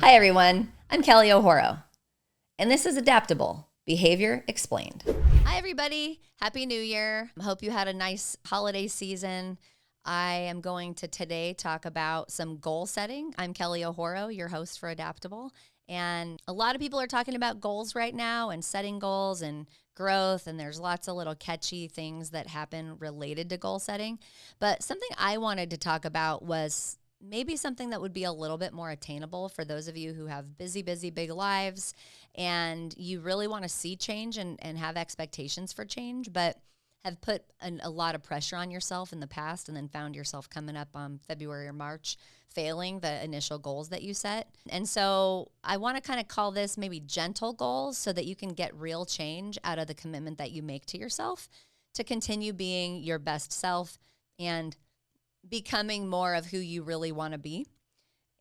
Hi, everyone. I'm Kelly O'Horo, and this is Adaptable Behavior Explained. Hi, everybody. Happy New Year. I hope you had a nice holiday season. I am going to today talk about some goal setting. I'm Kelly O'Horo, your host for Adaptable. And a lot of people are talking about goals right now and setting goals and growth, and there's lots of little catchy things that happen related to goal setting. But something I wanted to talk about was maybe something that would be a little bit more attainable for those of you who have busy, big lives and you really want to see change and have expectations for change, but have put a lot of pressure on yourself in the past and then found yourself coming up on February or March failing the initial goals that you set. And so I want to kind of call this maybe gentle goals so that you can get real change out of the commitment that you make to yourself to continue being your best self and becoming more of who you really want to be.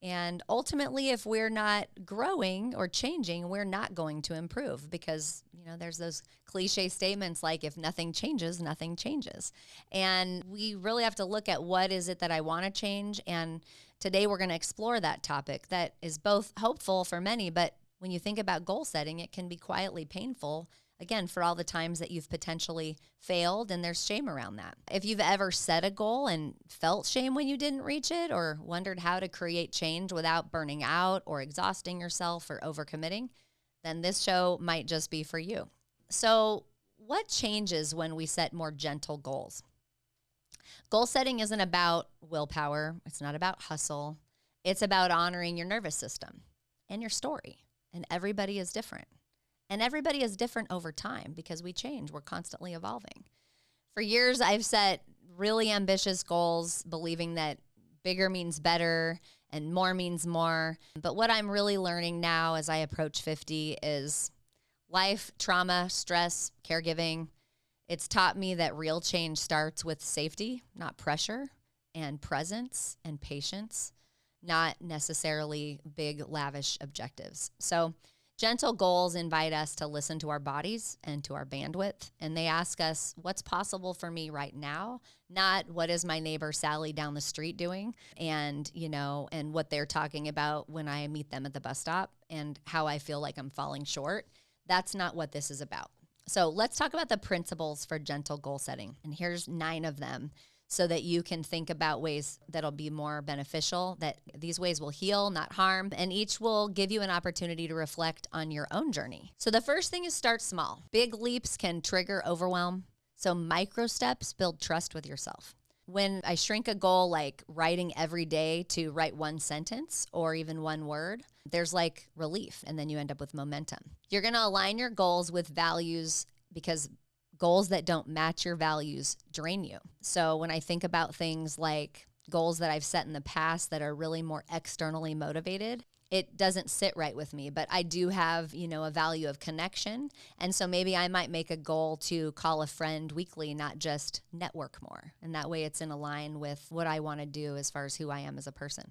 And ultimately, if we're not growing or changing, we're not going to improve because, there's those cliche statements like if nothing changes, nothing changes. And we really have to look at what is it that I want to change. And today we're going to explore that topic that is both hopeful for many, but when you think about goal setting, it can be quietly painful. Again, for all the times that you've potentially failed, and there's shame around that. If you've ever set a goal and felt shame when you didn't reach it or wondered how to create change without burning out or exhausting yourself or overcommitting, then this show might just be for you. So what changes when we set more gentle goals? Goal setting isn't about willpower. It's not about hustle. It's about honoring your nervous system and your story. And everybody is different. And everybody is different over time because we change. We're constantly evolving. For years, I've set really ambitious goals, believing that bigger means better and more means more. But what I'm really learning now as I approach 50 is life, trauma, stress, caregiving. It's taught me that real change starts with safety, not pressure, and presence and patience, not necessarily big, lavish objectives. So gentle goals invite us to listen to our bodies and to our bandwidth, and they ask us, what's possible for me right now? Not what is my neighbor Sally down the street doing and what they're talking about when I meet them at the bus stop and how I feel like I'm falling short. That's not what this is about. So let's talk about the principles for gentle goal setting, and here's 9 of them so that you can think about ways that'll be more beneficial, that these ways will heal, not harm, and each will give you an opportunity to reflect on your own journey. So the first thing is start small. Big leaps can trigger overwhelm, so micro steps build trust with yourself. When I shrink a goal like writing every day to write 1 sentence or even 1 word, there's like relief, and then you end up with momentum. You're gonna align your goals with values because goals that don't match your values drain you. So when I think about things like goals that I've set in the past that are really more externally motivated, it doesn't sit right with me, but I do have, a value of connection. And so maybe I might make a goal to call a friend weekly, not just network more. And that way it's in line with what I want to do as far as who I am as a person.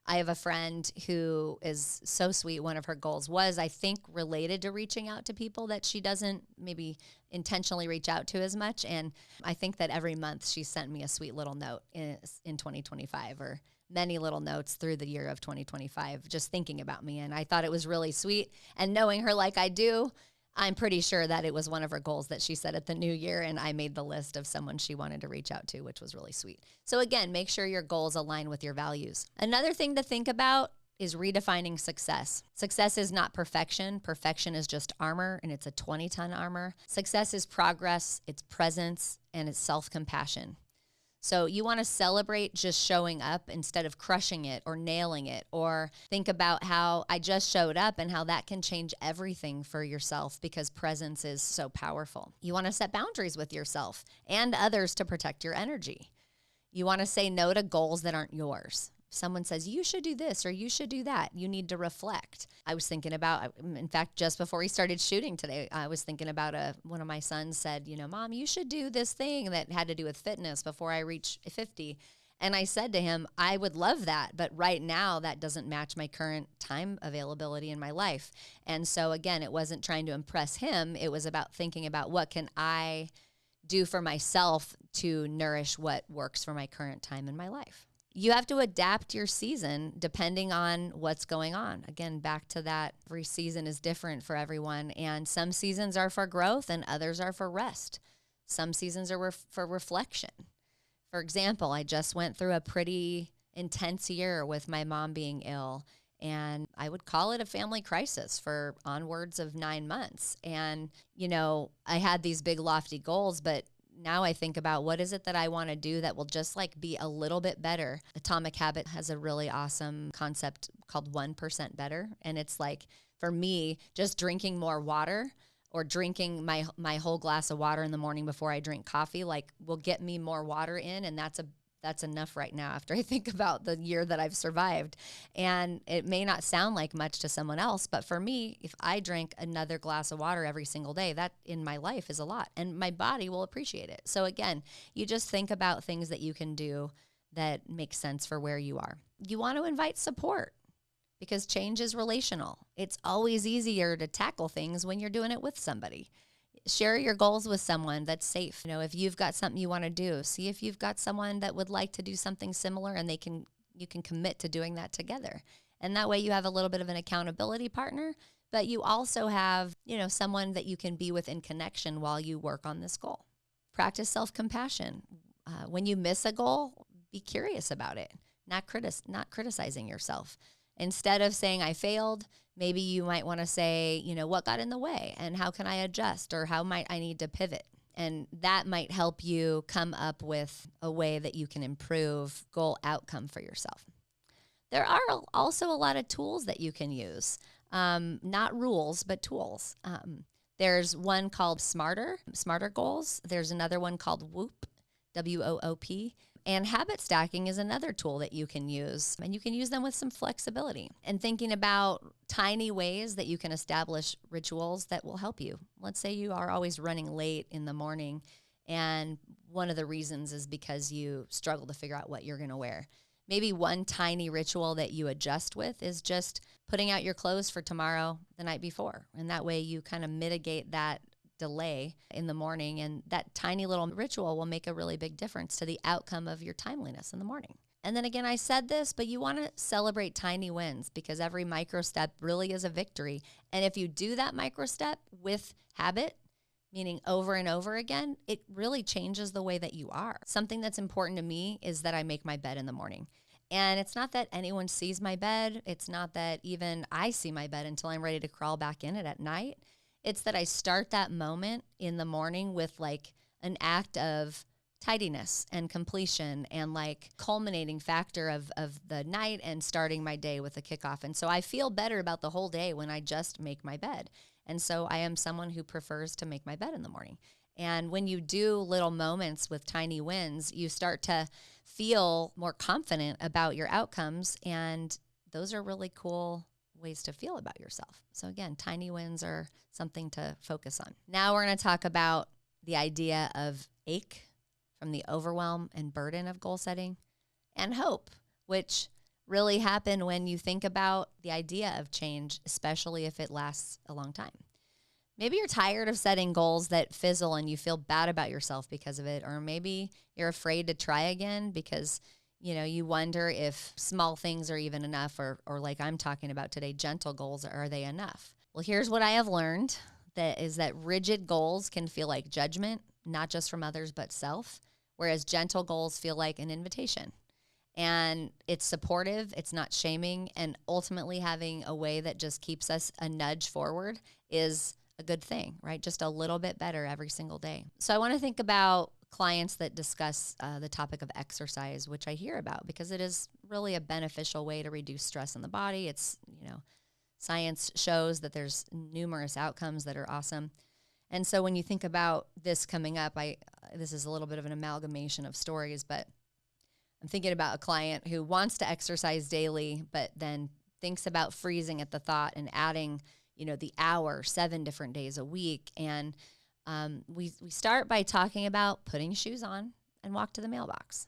I have a friend who is so sweet. One of her goals was, I think, related to reaching out to people that she doesn't maybe intentionally reach out to as much. And I think that every month she sent me a sweet little note in 2025 or many little notes through the year of 2025, just thinking about me. And I thought it was really sweet. And knowing her like I do, I'm pretty sure that it was one of her goals that she set at the new year, and I made the list of someone she wanted to reach out to, which was really sweet. So again, make sure your goals align with your values. Another thing to think about is redefining success. Success is not perfection. Perfection is just armor, and it's a 20-ton armor. Success is progress, it's presence, and it's self-compassion. So you want to celebrate just showing up instead of crushing it or nailing it, or think about how I just showed up and how that can change everything for yourself because presence is so powerful. You want to set boundaries with yourself and others to protect your energy. You want to say no to goals that aren't yours. Someone says, you should do this or you should do that. You need to reflect. I was thinking about, in fact, just before we started shooting today, I was thinking about one of my sons said, Mom, you should do this thing that had to do with fitness before I reach 50. And I said to him, I would love that, but right now that doesn't match my current time availability in my life. And so again, it wasn't trying to impress him. It was about thinking about what can I do for myself to nourish what works for my current time in my life. You have to adapt your season depending on what's going on. Again, back to that, every season is different for everyone. And some seasons are for growth and others are for rest. Some seasons are for reflection. For example, I just went through a pretty intense year with my mom being ill. And I would call it a family crisis for onwards of 9 months. And, I had these big lofty goals, but now I think about what is it that I want to do that will just like be a little bit better. Atomic Habit has a really awesome concept called 1% better. And it's like, for me, just drinking more water or drinking my whole glass of water in the morning before I drink coffee, like will get me more water in. And that's enough right now after I think about the year that I've survived. And it may not sound like much to someone else, but for me, if I drink another glass of water every single day, that in my life is a lot and my body will appreciate it. So again, you just think about things that you can do that make sense for where you are. You want to invite support because change is relational. It's always easier to tackle things when you're doing it with somebody. Share your goals with someone that's safe. If you've got something you want to do, see if you've got someone that would like to do something similar and you can commit to doing that together. And that way you have a little bit of an accountability partner, but you also have, someone that you can be with in connection while you work on this goal. Practice self-compassion. When you miss a goal, be curious about it, not criticizing yourself. Instead of saying I failed, maybe you might want to say, what got in the way and how can I adjust or how might I need to pivot? And that might help you come up with a way that you can improve goal outcome for yourself. There are also a lot of tools that you can use, not rules, but tools. There's one called Smarter Goals. There's another one called Whoop, WOOP. And habit stacking is another tool that you can use, and you can use them with some flexibility and thinking about tiny ways that you can establish rituals that will help you. Let's say you are always running late in the morning, and one of the reasons is because you struggle to figure out what you're going to wear. Maybe one tiny ritual that you adjust with is just putting out your clothes for tomorrow the night before, and that way you kind of mitigate that delay in the morning, and that tiny little ritual will make a really big difference to the outcome of your timeliness in the morning. And then again, I said this, but you want to celebrate tiny wins because every micro step really is a victory. And if you do that micro step with habit, meaning over and over again, it really changes the way that you are. Something that's important to me is that I make my bed in the morning. And it's not that anyone sees my bed. It's not that even I see my bed until I'm ready to crawl back in it at night. It's that I start that moment in the morning with like an act of tidiness and completion and like culminating factor of the night and starting my day with a kickoff. And so I feel better about the whole day when I just make my bed. And so I am someone who prefers to make my bed in the morning. And when you do little moments with tiny wins, you start to feel more confident about your outcomes. And those are really cool ways to feel about yourself. So again, tiny wins are something to focus on. Now we're going to talk about the idea of ache from the overwhelm and burden of goal setting, and hope, which really happen when you think about the idea of change, especially if it lasts a long time. Maybe you're tired of setting goals that fizzle and you feel bad about yourself because of it, or maybe you're afraid to try again because you wonder if small things are even enough, or like I'm talking about today, gentle goals, are they enough? Well, here's what I have learned, that rigid goals can feel like judgment, not just from others, but self, whereas gentle goals feel like an invitation. And it's supportive, it's not shaming, and ultimately having a way that just keeps us a nudge forward is a good thing, right? Just a little bit better every single day. So I want to think about clients that discuss the topic of exercise, which I hear about because it is really a beneficial way to reduce stress in the body. It's, science shows that there's numerous outcomes that are awesome. And so when you think about this coming up, this is a little bit of an amalgamation of stories, but I'm thinking about a client who wants to exercise daily, but then thinks about freezing at the thought and adding, the hour, 7 different days a week. And we start by talking about putting shoes on and walk to the mailbox,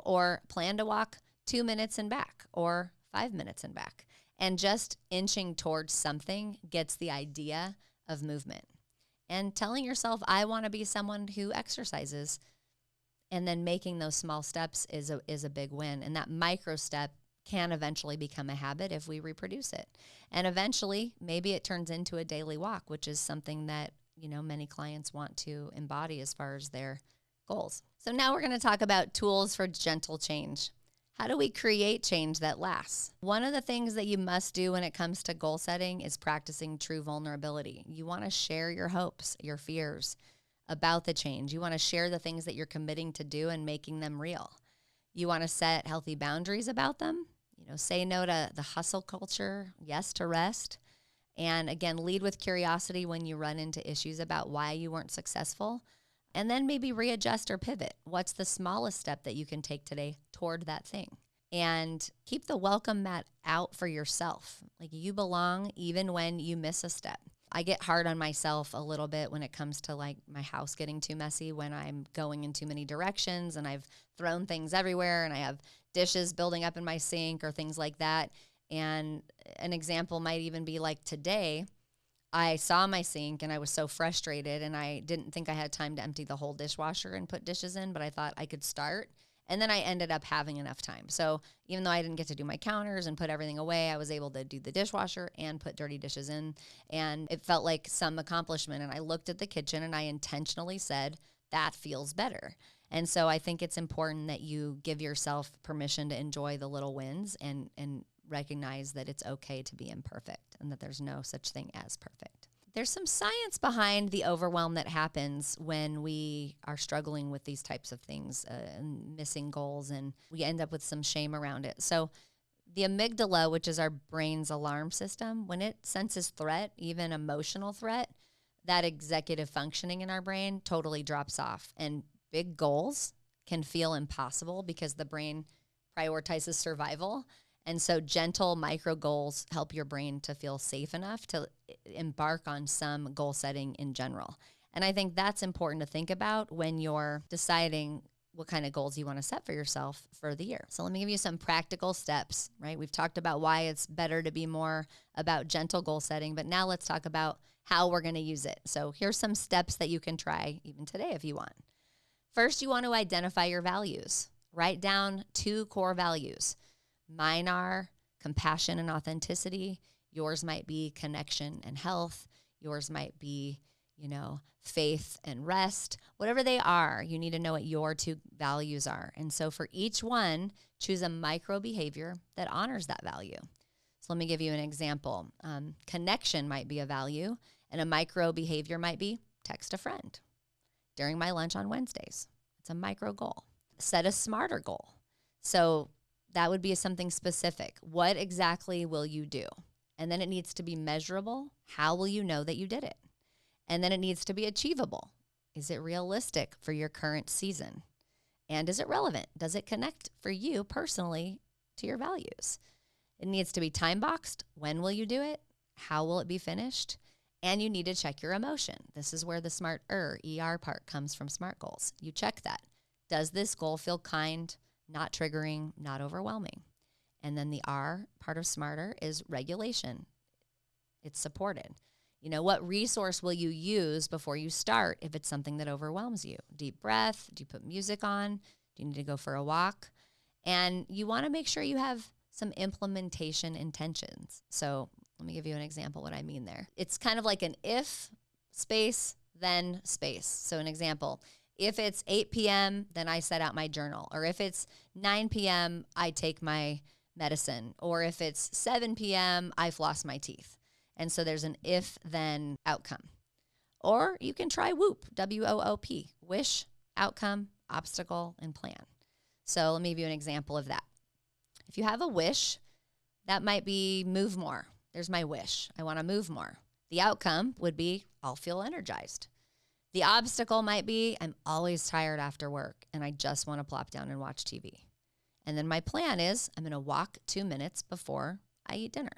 or plan to walk 2 minutes and back or 5 minutes and back. And just inching towards something gets the idea of movement. And telling yourself, I want to be someone who exercises. And then making those small steps is a big win. And that micro step can eventually become a habit if we reproduce it. And eventually, maybe it turns into a daily walk, which is something that, many clients want to embody as far as their goals. So now we're going to talk about tools for gentle change. How do we create change that lasts? One of the things that you must do when it comes to goal setting is practicing true vulnerability. You want to share your hopes, your fears about the change. You want to share the things that you're committing to do and making them real. You want to set healthy boundaries about them. Say no to the hustle culture, yes to rest. And again, lead with curiosity when you run into issues about why you weren't successful. And then maybe readjust or pivot. What's the smallest step that you can take today toward that thing? And keep the welcome mat out for yourself. Like, you belong even when you miss a step. I get hard on myself a little bit when it comes to like my house getting too messy, when I'm going in too many directions and I've thrown things everywhere and I have dishes building up in my sink or things like that. And an example might even be like today, I saw my sink and I was so frustrated and I didn't think I had time to empty the whole dishwasher and put dishes in, but I thought I could start. And then I ended up having enough time. So even though I didn't get to do my counters and put everything away, I was able to do the dishwasher and put dirty dishes in. And it felt like some accomplishment. And I looked at the kitchen and I intentionally said, that feels better. And so I think it's important that you give yourself permission to enjoy the little wins and recognize that it's okay to be imperfect and that there's no such thing as perfect. There's some science behind the overwhelm that happens when we are struggling with these types of things, and missing goals, and we end up with some shame around it. So the amygdala, which is our brain's alarm system, when it senses threat, even emotional threat, that executive functioning in our brain totally drops off. And big goals can feel impossible because the brain prioritizes survival. And so gentle micro goals help your brain to feel safe enough to embark on some goal setting in general. And I think that's important to think about when you're deciding what kind of goals you want to set for yourself for the year. So let me give you some practical steps, right? We've talked about why it's better to be more about gentle goal setting, but now let's talk about how we're going to use it. So here's some steps that you can try even today if you want. First, you want to identify your values. Write down 2 core values. Mine are compassion and authenticity. Yours might be connection and health. Yours might be, faith and rest. Whatever they are, you need to know what your 2 values are. And so for each one, choose a micro behavior that honors that value. So let me give you an example. Connection might be a value, and a micro behavior might be text a friend during my lunch on Wednesdays. It's a micro goal. Set a smarter goal. So that would be something specific. What exactly will you do? And then it needs to be measurable. How will you know that you did it? And then it needs to be achievable. Is it realistic for your current season? And is it relevant? Does it connect for you personally to your values? It needs to be time boxed. When will you do it? How will it be finished? And you need to check your emotion. This is where the smart ER part comes from SMART goals. You check that. Does this goal feel kind, not triggering, not overwhelming? And then the R part of smarter is regulation. It's supported. What resource will you use before you start if it's something that overwhelms you? Deep breath. Do you put music on? Do you need to go for a walk? And you want to make sure you have some implementation intentions. So let me give you an example what I mean there. It's kind of like an if space, then space. So an example, if it's 8 p.m., then I set out my journal. Or if it's 9 p.m., I take my medicine. Or if it's 7 p.m., I floss my teeth. And so there's an if-then outcome. Or you can try WOOP, W-O-O-P, wish, outcome, obstacle, and plan. So let me give you an example of that. If you have a wish, that might be move more. There's my wish. I want to move more. The outcome would be I'll feel energized. The obstacle might be I'm always tired after work and I just want to plop down and watch TV. And then my plan is I'm going to walk 2 minutes before I eat dinner.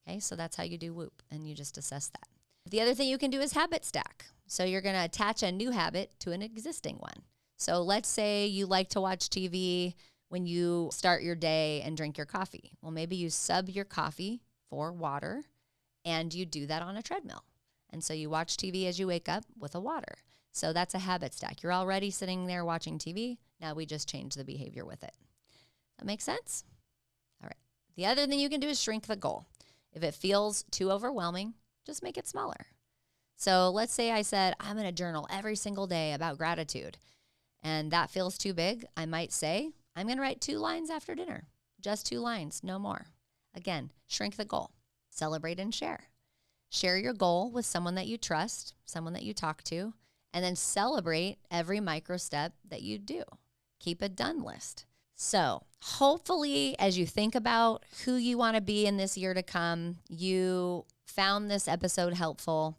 Okay, so that's how you do WHOOP, and you just assess that. The other thing you can do is habit stack. So you're going to attach a new habit to an existing one. So let's say you like to watch TV when you start your day and drink your coffee. Well, maybe you sub your coffee for water and you do that on a treadmill. And so you watch TV as you wake up with a water. So that's a habit stack. You're already sitting there watching TV. Now we just change the behavior with it. That makes sense? All right. The other thing you can do is shrink the goal. If it feels too overwhelming, just make it smaller. So let's say I said, I'm going to journal every single day about gratitude, and that feels too big. I might say, I'm going to write 2 lines after dinner, just 2 lines, no more. Again, shrink the goal. Celebrate and share. Share your goal with someone that you trust, someone that you talk to, and then celebrate every micro step that you do. Keep a done list. So hopefully, as you think about who you want to be in this year to come, you found this episode helpful,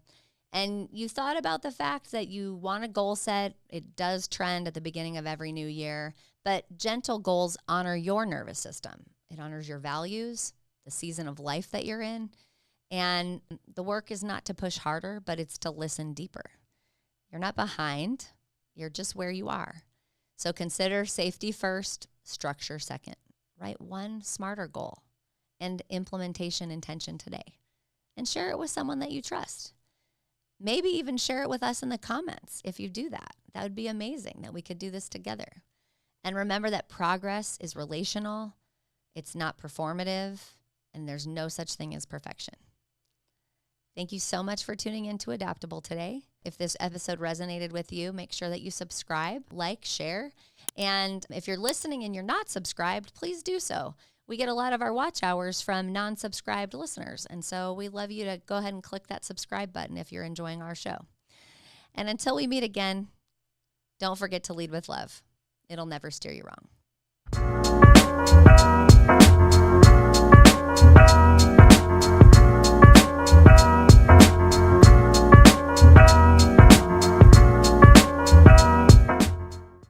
and you thought about the fact that you want a goal set. It does trend at the beginning of every new year, but gentle goals honor your nervous system. It honors your values, the season of life that you're in, and the work is not to push harder, but it's to listen deeper. You're not behind. You're just where you are. So consider safety first, structure second. Write one smarter goal and implementation intention today, and share it with someone that you trust. Maybe even share it with us in the comments if you do that. That would be amazing that we could do this together. And remember that progress is relational. It's not performative, and there's no such thing as perfection. Thank you so much for tuning into Adaptable today. If this episode resonated with you, make sure that you subscribe, like, share. And if you're listening and you're not subscribed, please do so. We get a lot of our watch hours from non-subscribed listeners. And so we love you to go ahead and click that subscribe button if you're enjoying our show. And until we meet again, don't forget to lead with love. It'll never steer you wrong.